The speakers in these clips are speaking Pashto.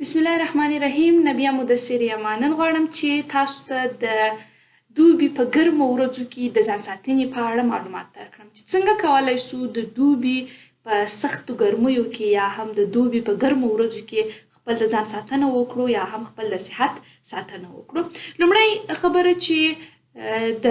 بسم الله الرحمن الرحیم. نبیا مدثر یم. نن غواړم چې تاسو ته د دوبي په ګرمو ورځو کې د ځان ساتنې په اړه معلومات درکړم چې څنګه کولی شو د دوبي په سختو ګرمیو کې یا هم د دوبي په ګرمو ورځو کې خپل د ځان ساتنه وکړو یا هم خپل د صحت ساتنه وکړو. لومړی خبره چې د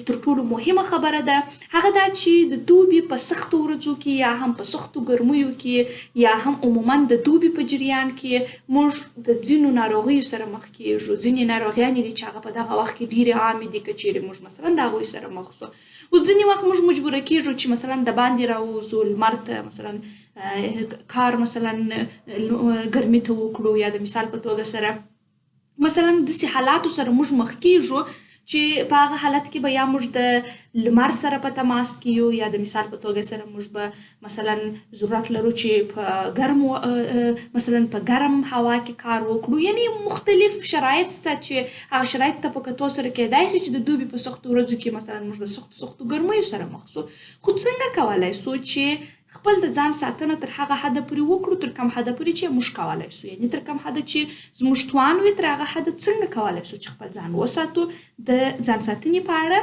تر ټولو مهمه خبره ده هغه دا چې د دوبي په سختو ورځو کې یا هم په سختو ګرمیو کې یا هم عموما د دوبي په جریان کې موږ د ځینو ناروغیو سره مخ کیږو. ځینې ناروغیانې دي چې هغه په دغه وخت کې ډېرې عامې دي که چیرې موږ مثلا د هغوی سره مخ سو. اوس ځینې وخت موږ مجبوره کیږو چې مثلا د باندې راووځو لمر ته، مثلا کار مثلا ګرمي ته وکړو یا د مثال په توګه سره مثلا داسې حالاتو سره موږ مخ کیږو چې په هغه حالت کې به یا موږ د لمر سره په تماس کې یو یا د مثال په توګه سره موږ به مثلا ضرورت لرو چې په ګرمو مثلا په ګرم هوا کې کار وکړو. یعنی مختلف شرایط شته چې هغه شرایط ته په کتو سره کیدای شي چې د دوبي په سختو ورځو کې مثلا موږ د سختو ګرمیو سره مخ سو. خو څنګه کولی سو چې خپل د ځان ساتنه تر هغه حده پورې وکړو تر کوم حده پورې چې موږ کولی سو، یعنی تر کوم حده چې زموږ توان وي تر هغه حده څنګه کولی سو چې خپل ځان وساتو. د ځان ساتنې په اړه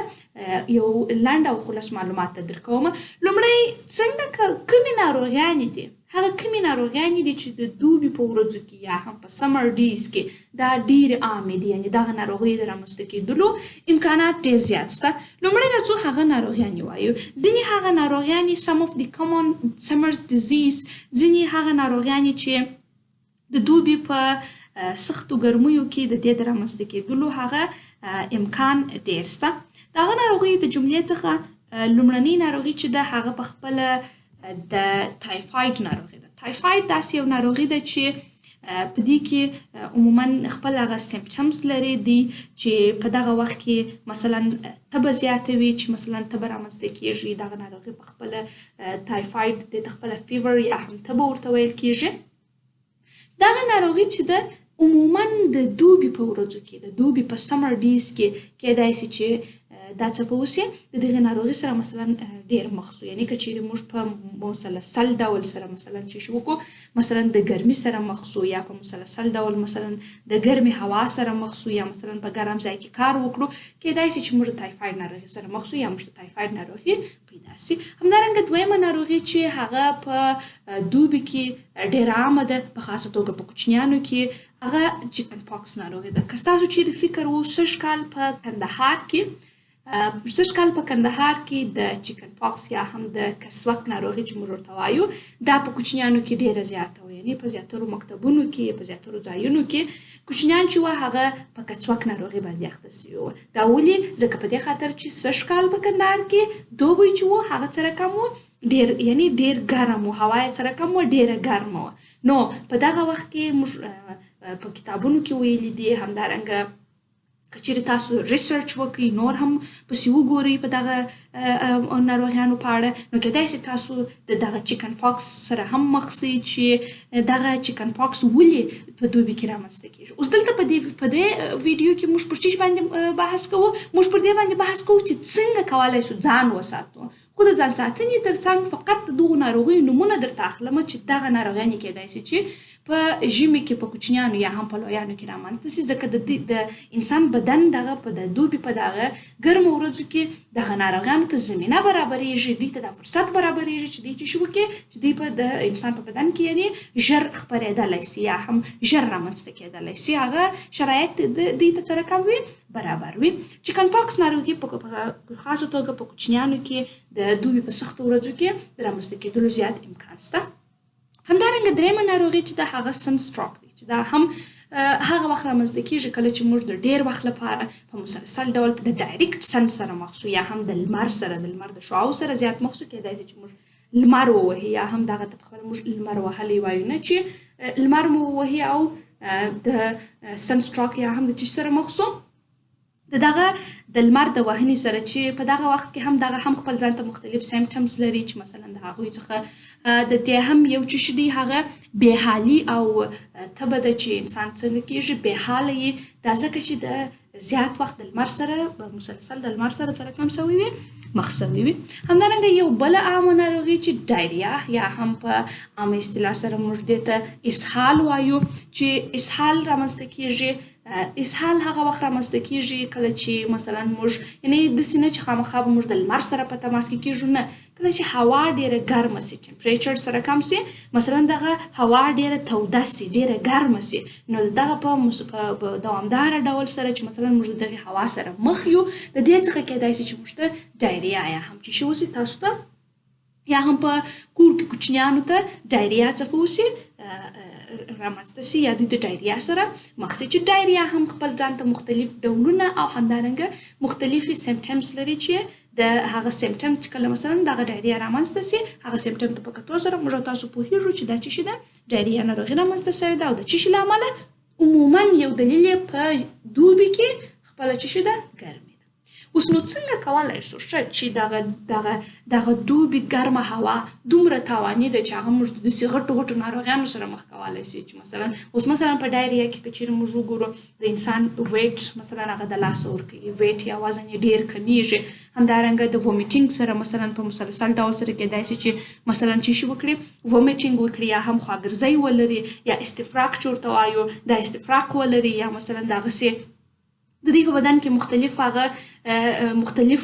یو لنډ او خلاص معلومات درکوم. لومړی څنګه کومې ناروغیانې دي، هغه کومې ناروغیانې دي چې د دوبي په ورځو کې یا هم په سمر ډیز کې دا ډېرې عامې دي، یعنی دغه ناروغیو د رامنځته کېدلو امکانات ډېر زیات شته. لومړی دا څو هغه ناروغیانې وایو. ځینې هغه ناروغیانې some of the common summer disease، ځینې هغه ناروغیانې چې د دوبي په سختو ګرمیو کې د دې د رامنځته کېدلو هغه امکان ډېر شته. د هغه ناروغیو د جملې څخه لومړنۍ ناروغي چې ده هغه په خپله د تایفاید ناروغي ده. تایفاید داسې یو ناروغي ده چې په دې کې عموما خپل هغه سیمپټمز لري دي چې په دغه وخت کې مثلا تبه زیاته وي چې مثلا تبه رامنځته کېږي. دغه ناروغي په خپله تایفاید د خپله فیور یا هم تبه ورته ویل کېږي. دغه ناروغي چې ده عموما د دوبي په ورځو کې د دوبي په سمر ډیز کې کیدای شي چې دا څپه وسي د دغې ناروغي سره مثلا ډېر مخ سو. یعنی که چیرې موږ په مسلسل ډول سره مثلا چې شو وکړو مثلا د ګرمي سره مخ سو یا په مسلسل ډول مثلا د ګرمې هوا سره مخ سو یا مثلا په ګرم ځای کې کار وکړو کیدای شي چې موږ د تایفاید ناروغي سره مخ سو یا موږ د تایفاید ناروغي پیدا سي. همدارنګه دویمه ناروغي چې هغه په دوبي کې ډېره عامه ده په خاصه توګه په کوچنیانو کې هغه چکن پاکس ناروغي ده. که ستاسو چیرې فکر و سږ کال په کندهار کې سږ کال په کندهار کې د چکن پاکس یا هم د کسوک ناروغي چې موږ ورته وایو دا په کوچنیانو کې ډېره زیاته وه. یعنې په زیاترو مکتبونو کې په زیاترو ځایونو کې کوچنیان چې وه هغه په کسوک ناروغي باندې اخته سوي وه. دا ولې؟ ځکه په دې خاطر چې سږ کال په کندهار کې دوبی چې و هغه څه رقم و ډېر، یعنی ډېر ګرم و، هوا یې څه رقم و ډېره ګرمه وه. نو په دغه وخت کې موږ په کتابونو کې ویلي دي، همدارنګه که چیرې تاسو ریسرچ وکړئ نور هم پسې وګورئ په دغه ناروغیانو په اړه نو کیدای شي تاسو د دغه چکن پاکس سره هم مخ شئ چې دغه چکن پاکس ولې په دوبي کې رامنځته کېږي. اوس دلته په دې ویډیو کې موږ پر څه باندې بحث کوو؟ موږ پر دې باندې بحث کوو چې څنګه کولی شو ځان وساتو. خو د ځان ساتنې تر څنګ فقط د دغو ناروغیو نومونه درته اخلمه چې دغه ناروغیانې کیدای شي چې په ژمي کې په کوچنیانو یا هم په لویانو کې رامنځته شي. ځکه د انسان بدن دغه په د دوبي په دغه ګرمو ورځو کې دغه ناروغیانو ته زمینه برابریږي، دوی ته دا فرصت برابریږي چې دوی چې شو وکړي چې دوی په د انسان په بدن کې یعنې ژر خپرېدلی سي یا هم ژر رامنځته کېدلی سي. هغه شرایط دوی ته څه رقم وي برابر وي. چکن پاکس ناروغي په خاصه توګه په کوچنیانو کې د دوبي په سختو ورځو کې د رامنځته کېدلو زیات امکان شته. همدارنګه درېیمه ناروغي چې دا هغه سن سټروک دی چې دا هم هغه وخت رامنځته کېږي کله چې موږ د ډېر وخت لپاره په مسلسل ډول د ډایرکټ سن سره مخ سو یا هم د لمر سره د لمر د شعاعو سره زیات مخ سو. کیدای شي چې موږ لمر ووهي یا هم دغه ته پخپله موږ لمر وهلی وایو نه چې لمر مو ووهي او د سن سټروک یا هم د چی سره مخ سو دغه د لمر د وهنې سره چې په دغه وخت کې هم دغه هم خپل ځان ته مختلف سیمپټمز لري چې مثلا د هغوی څخه د دې هم یو څه دی هغه بېحالي او تبه ده چې انسان څنګه کېږي بېحاله یې دا ځکه چې د زیات وخت د لمر سره مسلسل د لمر سره کم سوی وي مخ سوی وي. همدارنګه یو بله عامه ناروغي چې ډایریا یا هم په عامه اصطلاح سره موږ دې ته اسهال وایو چې اسهال رامنځته کېږي. اسهال هغه وخت رامنځته کېږي کله چې مثلا موږ یعنې داسې نه چې خامخا به موږ د لمر سره په تماس کې کېږو نه کله چې هوا ډېره ګرمه سي ټمپریچر سره کم سي مثلا دغه هوا ډېره توده سي ډېره ګرمه سي نو دغه په دوامداره ډول سره چې مثلا موږ د دغې هوا سره مخ یو د دې څخه کېدای سي چې موږ ته ډایریا یا هم چې شی وسي تاسو ته یا هم په کور کې کوچنیانو ته ډایریا څخه وسي رامنځته سي یا د ډایریا سره مخ سي چې ډایریا هم خپل ځان ته مختلف ډولونه او همدارنګه مختلفې سیمپټمز لري چې د هغه سیمپټم چې کله مثلا دغه ډایریا رامنځته سي هغه سیمپټم ته په کتو سره موږ تاسو پوهیږو چې دا څه شي ده ډایریا ناروغي رامنځته سوې ده او د څه شي له امله عموما یو دلیل یې په دوبي کې خپله څه شي ده ګرمي. اوس نو څنګه کولی شو چې دغه دوبي ګرمه هوا دومره تاواني ده چې هغه موږ داسې غټو ناروغیانو سره مخ کولی سي چې مثلا په ډایریا کې که چیرې موږ وګورو د انسان ویټ مثلا هغه د لاسه ورکوي ویټ یا وزن یې ډېر کمیږي. همدارنګه د وومیټینګ سره مثلا په مسلسل ډول سره کېدای سي چې مثلا څه شي وکړي وومیټینګ وکړي یا هم خواګرځی ولري یا استفراق چې ورته وایو دا استفراق ولري یا مثلا دغسې د دې په بدن کې مختلف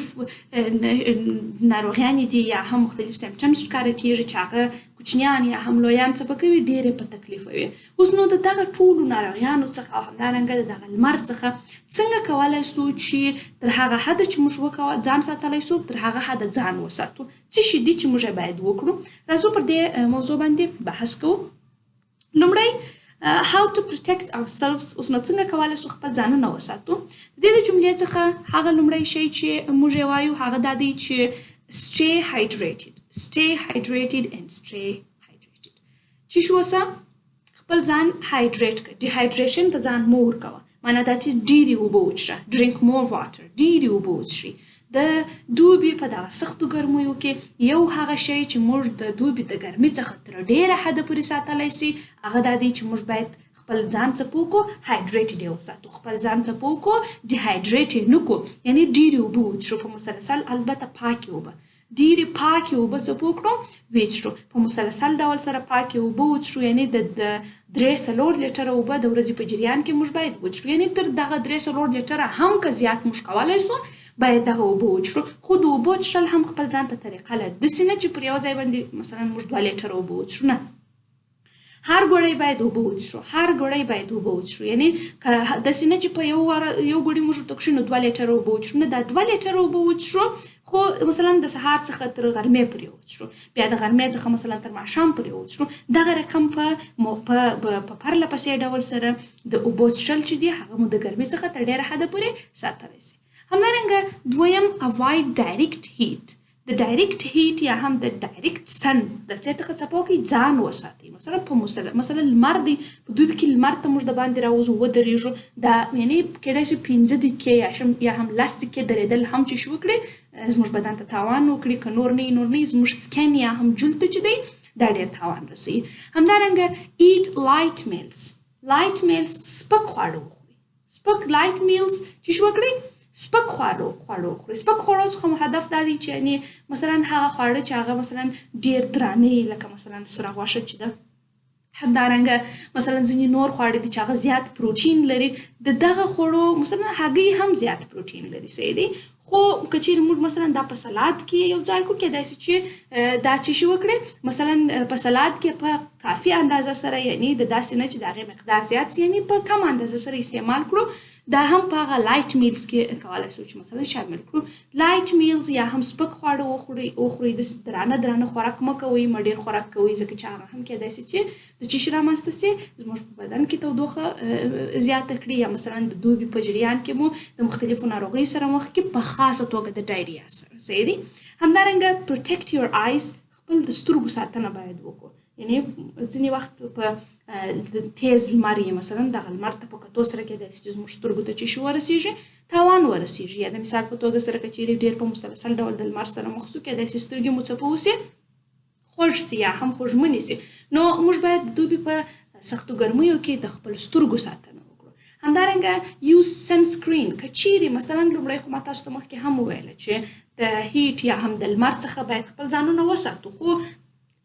ناروغیانې دي یا هم مختلف سیمپټمز ښکاره کېږي چې هغه کوچنیان یا هم لویان څه پکوي ډېرې په تکلیفوي. اوس نو د دغه ټولو ناروغیانو څخه او همدارنګه د دغه لمر څخه څنګه کولی سو چې تر هغه حده چې موږ ځان ساتلی سو تر هغه حده ځان وساتو څه شي دي چې موږ باید وکړو. راځو پر دې موضوع باندې بحث کوو. لومړی how to protect ourselves اوس نو څنګه کولی سو خپل ځانونه وساتو. د دې جملې څخه هغه لومړی شی چې موږ یې وایو هغه دا دی چې stay hydrated and stay hydrated چې شو وسه خپل ځان هایډریټ کړه ډیهایډریشن ته ځان مه ورکوه معنا دا چې ډېرې اوبه وڅښه drink more water ډېرې اوبه وڅښئ. د دوبي په دغه سختو ګرمیو کې یو هغه شی چې موږ د دوبي د ګرمۍ څخه تر ډېره حده پورې ساتلی سي هغه دا دی چې موږ باید خپل ځان څه وکړو هایډریټډ یې وساتو خپل ځان څه وکړو ډیهایډریټ یې نه کړو یعنې ډېرې اوبه وڅښو په مسلسل البته پاکې اوبه ډېرې پاکې اوبه څه وکړو وڅښو په مسلسل ډول سره پاکې اوبه وڅښو یعنې د 3-4 لیټره اوبه د ورځې په جریان کې موږ باید وڅښو یعنې تر دغه 3-4 لیټره هم که زیات موږ کولی سو باید دغه اوبه وڅښو خو د اوبو څښل هم خپل ځان ته طریقه لري داسې نه چې پر یو ځای باندې مثلا موږ 2 لیټره اوبه وڅښو نه هر ګړی باید اوبه وڅښو یعنې داسې نه چې په یو ګړي موږ ورته کښو نو 2 لیټره اوبه وڅښو نه دا 2 لیټره اوبه وڅښو خو مثلا د سهار څخه تر غرمې پورې وڅښو بیا د غرمې څخه مثلا تر ماښام پورې وڅښو دغه رقم په پرله پسې ډول سره د اوبو څښل چې دي هغه مو د ګرمۍ څخه تر ډېره حده پورې ساتلی سي. همدارنګه دویم avoid direct heat د ډایرکټ هیټ یا هم د ډایرکټ سن د سې څخه څپو کې ځان وساتئ مثلا په مثلا لمر دی په دوبي کې لمر ته موږ د باندې راوځو ودرېږو دا یعنې کېدای شي 15 دقیقې یا هم 10 دقیقې درېدل هم چې شو وکړي زموږ بدن ته تاوان وکړي که نور نه زموږ سکن یا هم جلد ته چې دی دا ډېر تاوان رسوي. همدارنګه eat light meals سپک خواړه وخورئ سپک light meals چې شو وکړئ سپک خواړه وخورئ. سپک خوړو څخه هدف دا دی چې یعنې مثلا هغه خواړه چې هغه مثلا ډېر درانه لکه مثلا سره غوښه چې ده همدارنګه مثلا ځینې نور خواړه دي چې هغه زیات پروټین لري د دغه خوړو مثلا هګۍ هم زیات پروټین لري صحیح دی خو که چیرې موږ مثلا دا په سلاد کې یو ځای کړو کېدای سي چې دا څه شي وکړي مثلا په سلاد کې په کافي اندازه سره یعنې د داسې نه چې د هغې مقدار زیات سي یعنې په کم اندازه سره استعمال کړو دا هم په هغه لایټ میلز کې کولی سو چې مثلا شامل کړو. لایټ میلز یا هم سپک خواړه وخورئ د درانه خوراک مه کوئ مه ډېر خوراک کوئ ځکه چې هغه هم کېدای سي چې د څه شي رامنځته سي زموږ په بدن کې تودوخه زیاته کړي یا مثلا د دوبي په جریان کې مو د مختلفو ناروغیو سره مخ کې په خاصه توګه د ډایریا سره صحیح دی. همدارنګه پروټیکټ یور آیز خپل د سترګو ساتنه باید وکړو یعنی ځینې وخت په تیز لمر یې مثلا دغه لمر ته په کتو سره کېدای شي چې زموږ سترګو ته چې شي ورسیږي تاوان ورسیږي یا د مثال په توګه سره که چیرې ډېر په مسلسل ډول د لمر سره مخ شو کېدای شي سترګې مو څپه وسي خوږ سي یا هم خوږمنې سي نو موږ باید د دوبي په سختو ګرمیو کې د خپل سترګو ساتنه وکړو همدارنګه یوز سنسکرین که چیرې مثلا لومړی خو ما تاسو ته مخکې هم وویله چې د هیټ یا هم د لمر څخه باید خپل ځانونه وساتو خو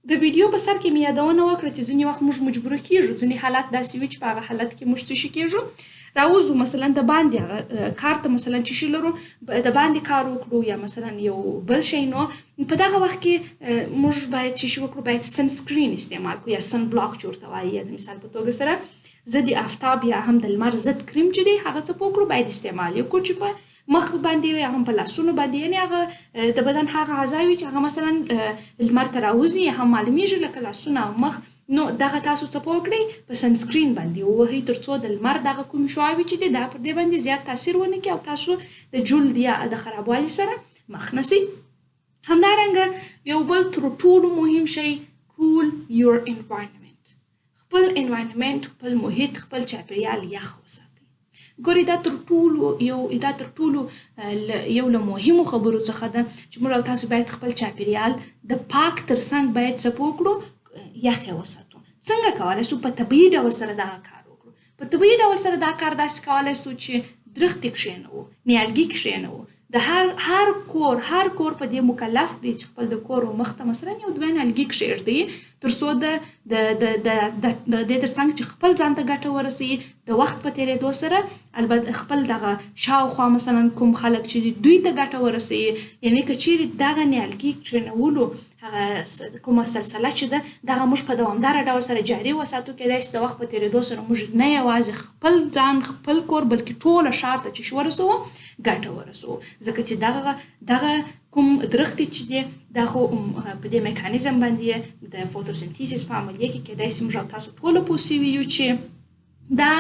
د ویډیو په سر کې مې یادونه وکړه چې ځینې وخت موږ مجبوره کیږو ځینې حالات داسې وي چې په هغه حالت کې موږ څه شي کیږو راوځو مثلا د باندې هغه کار ته مثلا چې شي لرو د باندې کار وکړو یا مثلا یو بل شی نو په دغه وخت کې موږ باید چې شي وکړو باید سنسکرین استعمال کړو یا سن بلاک چې ورته وایي یا د مثال په توګه سره ضد آفتاب یا هم د لمر ضد کریم چې دی هغه څه وکړو باید استعمال یې وکړو چې په مخ باندې یا هم په لاسونو باندې یعنې هغه د بدن هغه اعضا وي چې هغه مثلا لمر ته راوځي یا هم معلومیږي لکه لاسونه او مخ نو دغه تاسو څه وکړئ په سنسکرین باندې ووهئ تر څو د لمر دغه کوم شعاوې چې دي دا پر دې باندې زیات تاثیر ونه کړي او تاسو د جلد یا د خرابوالي سره مخ نه سئ همدارنګه یو بل تر ټولو مهم شی کول یور انوایرنمنت خپل انوایرنمنت خپل محیط خپل چاپیریال یخ وساتئ ګورئ دا تر ټولو یو له مهمو خبرو څخه ده چې موږ او تاسو باید خپل چاپیریال د پاک تر څنګ باید څه وکړو یخ یې وساتو څنګه کولی شو په طبیعي ډول سره دغه کار وکړو په طبیعي ډول سره دا کار داسې کولی شو چې درختې کښېنوو نیالګي کښېنوو د هر کور په دې مکلف دی چې خپل د کور مخ ته مثلا یو دوه نیالګي کښېږدي تر څو د دې تر څنګ چې خپل ځان ته ګټه ورسوي د وخت په تېرېدو سره البته خپل دغه شاوخوا مثلا کوم خلک چې دوی ته ګټه ورسوي یعنې که چیرې دغه نیالګي کښېنولو هغه کومه سلسله چې ده دغه موږ په دوامداره ډول سره جاري وساتو کېدای شي د وخت په تېرېدو سره موږ نه یوازې خپل ځان خپل کور بلکې ټوله ښار ته چې ورسوو ګټه ورسوو ځکه چې دغه کوم درختې چې دی دا خو په دې میکانیزم باندې د فوتوسنتیسیس په عملیه کې کېدای شي موږ او تاسو ټوله پوه سوي یو چې دا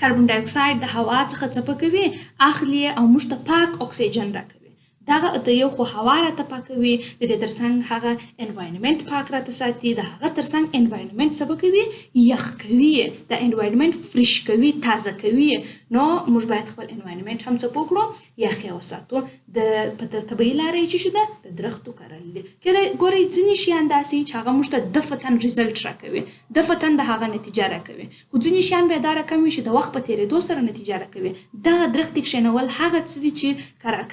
کاربن ډای اکساید د هوا څخه څه کوي اخلي او موږ ته پاک اکسیجن راکوي دغه د یو خو هوا راته پاکوي د دې تر څنګ هغه انوایرنمنت پاک راته ساتي د هغه تر څنګ انوایرنمنت څه کوي یخ کوي د انوایرنمنت فرش کوي تازه کوي نو موږ باید خپل انوایرنمنت هم څه وکړو یخ یې وساتو په طبیعي لارې چې شي ده د درختو کرل دي ګورئ ځینې شیان داسې چې هغه موږ ته دفتن ریزلټ راکوي دفتن د هغه نتیجه راکوي خو ځینې شیان بیا دا رقم وي چې د وخت په تېرېدو سره نتیجه راکوي دغه درختې کښېنول هغه څه دي چې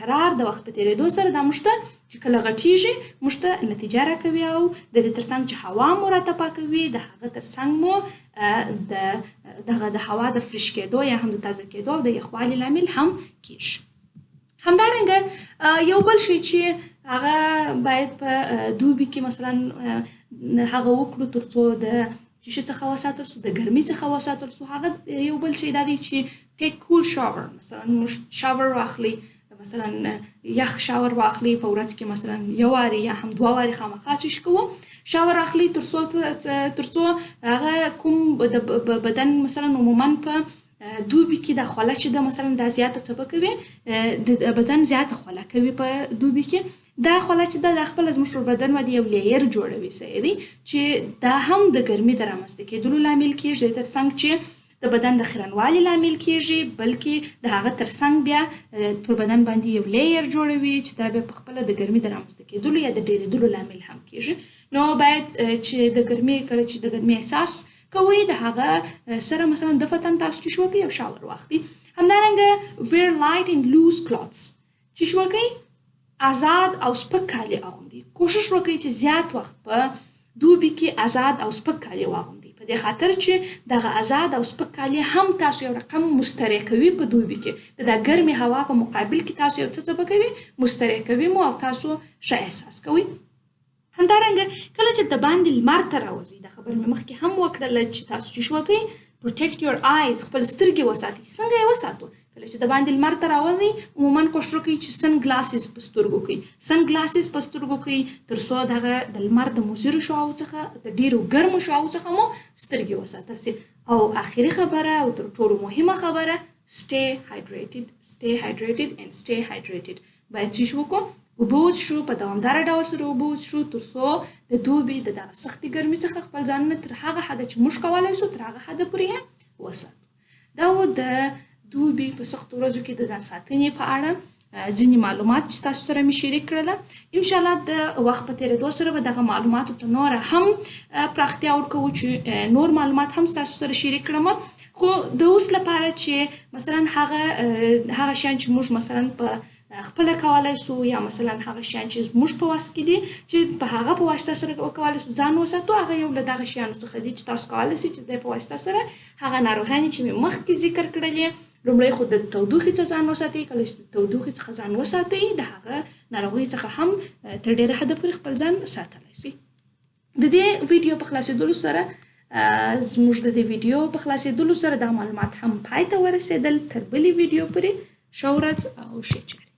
کرار د وخت په تېرېدو سره دا موږ ته چې کله غټیږي موږ ته نتیجه راکوي او د دې تر څنګ چې هوا مو راته پاکوي د هغه تر څنګ مو دغه د هوا د فرش کېدو یا هم د تازه کېدو او د یخوالي لامل هم کیږي همدارنګه یو بل شی چې هغه باید په دوبي کې مثلا هغه وکړو تر څو د چې څخه وساتل شو د ګرمۍ څخه وساتل شو هغه یو بل شی دا دی چې ټیک کول شاور مثلا موږ شاور واخلي مثلا یخ شاور واخلي په ورځ کې مثلا یو واري یا هم دوه واري خامخا څه کوو شاور اخلي تر څو هغه کوم د بدن مثلا عموما په دوبي کې د خوله چې د مثلا دا زیاته څه کوي د بدن زیاته خوله کوي په دوبي کې دا خوله چې د خپل زموږ بدن باندې یو لیر جوړوي سړي چې دا هم د ګرمۍ د رامنځته کېدلو لامل کېږي تر څنګ چې د بدن د خیرنوالي لامل کېږي بلکې د هغه تر څنګ بیا پر بدن باندې یو لیر جوړوي چې دا بیا په خپله د ګرمۍ د رامنځته کېدلو یا د ډېرېدلو لامل هم کېږي نو باید چې د ګرمۍ کله چې د ګرمۍ احساس کوئ د هغه سره مثلا دفتن تاسو چې شو کوئ یو شاور واخلئ همدارنګه wear light and loose clothes چې شو کوئ آزاد او سپک کالي اغوندئ کوشش وکړئ چې زیات وخت په دوبي کې آزاد او سپک کالي واغوندئ په دې خاطر چې دغه آزاد او سپک کالي هم تاسو یو رقم مستریح کوي په دوبي کې د ګرمې هوا په مقابل کې تاسو یو څه کوي مستریح کوي مو او تاسو ښه احساس کوئ همدارنګه کله چې د باندې لمر ته راوځي دا خبر مې مخکې هم وکړله چې تاسو چې شو کوئ protect your eyes خپل سترګې وساتئ څنګه یې وساتو کله چې د باندې لمر ته راوځي عموما کوشش وکړئ چې سن ګلاسز په سترګو کوئ سن ګلاسز په سترګو کوئ تر څو دغه د لمر د مضرو شعاعو څخه د ډېرو ګرمو شعاعو څخه مو سترګې وساتل سي او آخري خبره او تر ټولو مهمه خبره stay hydrated and stay hydrated باید څه وکړو اوبه وڅښو، په دوامداره ډول سره اوبه وڅښو تر څو د دوبي د دغه سختې ګرمۍ څخه خپل ځانونه تر هغه حده چې موږ کولی شو تر هغه حده پورې یې وساتو. دا و د دوبي په سختو ورځو کې د ځان ساتنې په اړه ځینې معلومات چې تاسو سره مې شریک کړله. انشاءالله د وخت په تېرېدو سره به دغه معلوماتو ته نوره هم پراختیا ورکوو چې نور معلومات هم ستاسو سره شریک کړم. خو د اوس لپاره چې مثلا هغه شیان چې موږ مثلا په خپله کولی سو یا مثلا هغه شیان چې زموږ په وس کې دي چې په هغه په واسطه سره وکولی سو ځان وساتو، هغه یو له دغه شیانو څخه دي چې تاسو کولی سئ چې د په واسطه سره هغه ناروغیانې چې مې مخکې ذکر کړلې، لومړی خو د تودوخې څخه ځان وساتئ. کله چې د تودوخې څخه ځان وساتئ د هغه ناروغیو څخه هم تر ډېره حده پورې خپل ځان ساتلی سئ. د دې ویډیو په خلاصېدلو سره زموږ د دې ویډیو په خلاصېدلو سره دا معلومات هم پای ته ورسېدل. تر بلې ویډیو پورې ښه ورځ او ښې چارې.